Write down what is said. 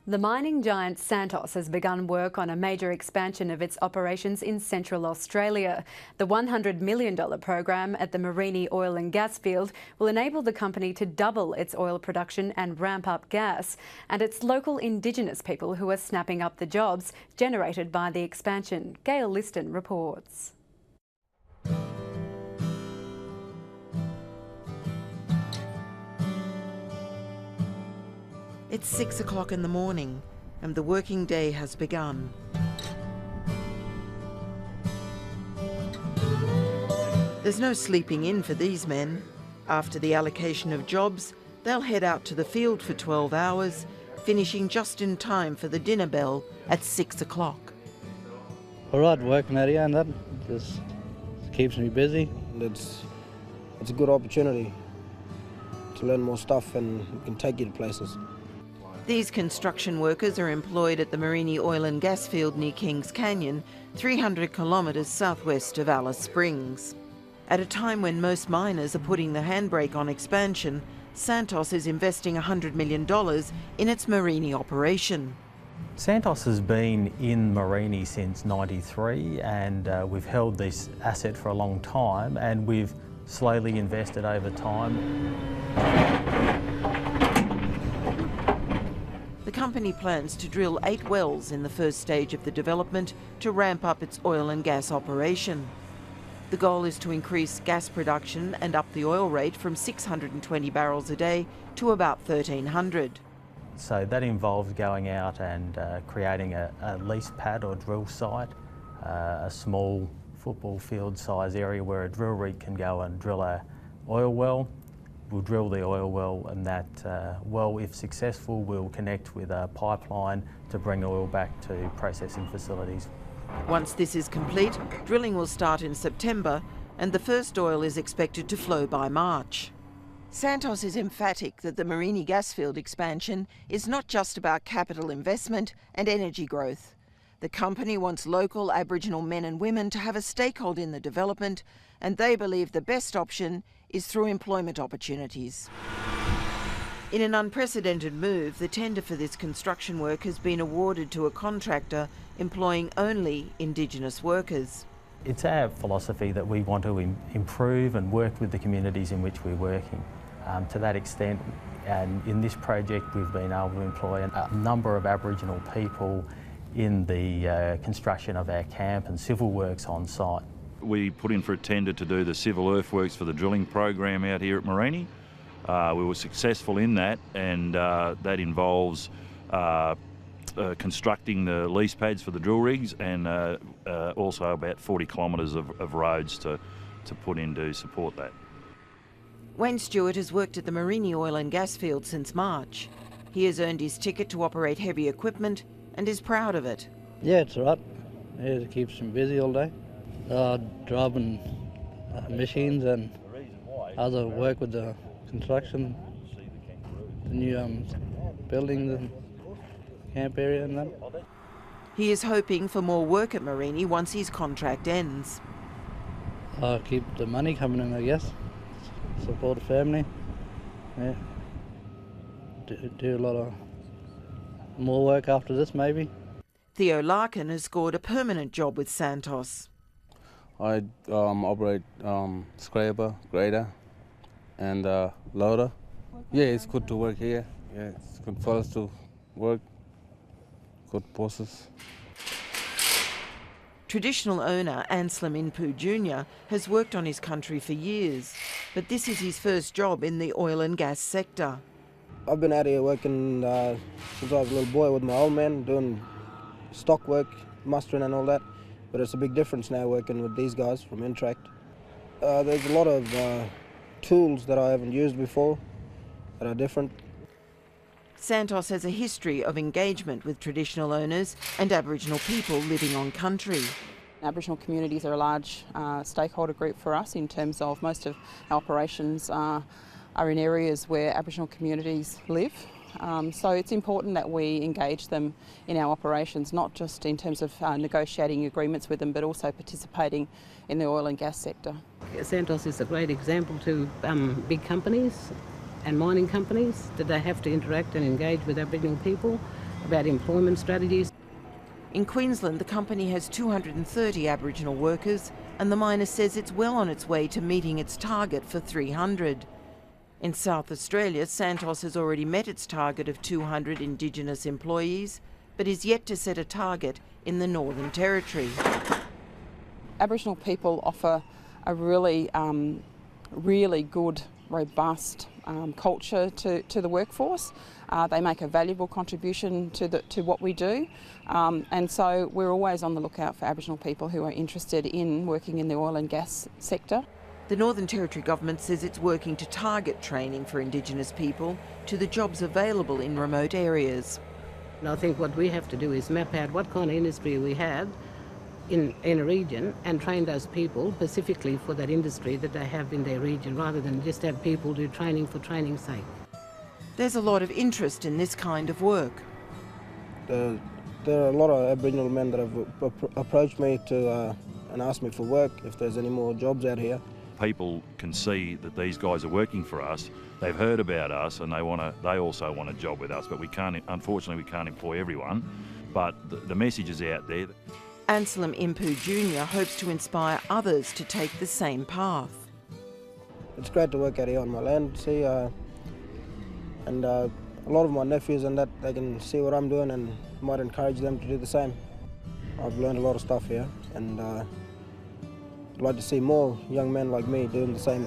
The mining giant Santos has begun work on a major expansion of its operations in Central Australia. The $100 million program at the Mereenie oil and gas field will enable the company to double its oil production and ramp up gas. And it's local Indigenous people who are snapping up the jobs generated by the expansion. Gail Liston reports. It's 6 o'clock in the morning and the working day has begun. There's no sleeping in for these men. After the allocation of jobs, they'll head out to the field for 12 hours, finishing just in time for the dinner bell at 6 o'clock. All right, working out here and that just keeps me busy. It's a good opportunity to learn more stuff and it can take you to places. These construction workers are employed at the Mereenie oil and gas field near Kings Canyon, 300 kilometres southwest of Alice Springs. At a time when most miners are putting the handbrake on expansion, Santos is investing $100 million in its Mereenie operation. Santos has been in Mereenie since '93 and we've held this asset for a long time and we've slowly invested over time. The company plans to drill 8 wells in the first stage of the development to ramp up its oil and gas operation. The goal is to increase gas production and up the oil rate from 620 barrels a day to about 1,300. So that involves going out and creating a lease pad or drill site, a small football field size area where a drill rig can go and drill a oil well. We'll drill the oil well and that well, if successful, will connect with a pipeline to bring oil back to processing facilities. Once this is complete, drilling will start in September and the first oil is expected to flow by March. Santos is emphatic that the Mereenie gas field expansion is not just about capital investment and energy growth. The company wants local Aboriginal men and women to have a stakehold in the development, and they believe the best option is through employment opportunities. In an unprecedented move, the tender for this construction work has been awarded to a contractor employing only Indigenous workers. It's our philosophy that we want to improve and work with the communities in which we're working. To that extent, and in this project we've been able to employ a number of Aboriginal people in the construction of our camp and civil works on site. We put in for a tender to do the civil earthworks for the drilling program out here at Mereenie. We were successful in that, and that involves constructing the lease pads for the drill rigs and also about 40 kilometres of roads to put in to support that. Wayne Stewart has worked at the Mereenie oil and gas field since March. He has earned his ticket to operate heavy equipment and is proud of it. Yeah, it's all right. Yeah, it keeps me busy all day. Driving machines and other work with the construction, the new buildings and camp area and that. He is hoping for more work at Mereenie once his contract ends. Keep the money coming in, I guess. Support the family. Yeah. Do a lot of more work after this, maybe. Theo Larkin has scored a permanent job with Santos. I operate scraper, grader and loader. Yeah, it's good to work here. Yeah, it's good for us to work. Good bosses. Traditional owner Anselm Inpu Jr. has worked on his country for years, but this is his first job in the oil and gas sector. I've been out here working since I was a little boy with my old man, doing stock work, mustering and all that. But it's a big difference now working with these guys from Intract. There's a lot of tools that I haven't used before that are different. Santos has a history of engagement with traditional owners and Aboriginal people living on country. Aboriginal communities are a large stakeholder group for us in terms of most of our operations are in areas where Aboriginal communities live. So it's important that we engage them in our operations, not just in terms of negotiating agreements with them, but also participating in the oil and gas sector. Santos is a great example to big companies and mining companies that they have to interact and engage with Aboriginal people about employment strategies. In Queensland, the company has 230 Aboriginal workers, and the miner says it's well on its way to meeting its target for 300. In South Australia, Santos has already met its target of 200 Indigenous employees, but is yet to set a target in the Northern Territory. Aboriginal people offer a really good, robust culture to the workforce. They make a valuable contribution to what we do, and so we're always on the lookout for Aboriginal people who are interested in working in the oil and gas sector. The Northern Territory government says it's working to target training for Indigenous people to the jobs available in remote areas. And I think what we have to do is map out what kind of industry we have in a region and train those people specifically for that industry that they have in their region, rather than just have people do training for training's sake. There's a lot of interest in this kind of work. There are a lot of Aboriginal men that have approached me and asked me for work if there's any more jobs out here. People can see that these guys are working for us. They've heard about us, and they also want a job with us. But unfortunately, we can't employ everyone. But the message is out there. Anselm Impu Jr. hopes to inspire others to take the same path. It's great to work out here on my land, see, and a lot of my nephews and that, they can see what I'm doing and might encourage them to do the same. I've learned a lot of stuff here, and I'd like to see more young men like me doing the same.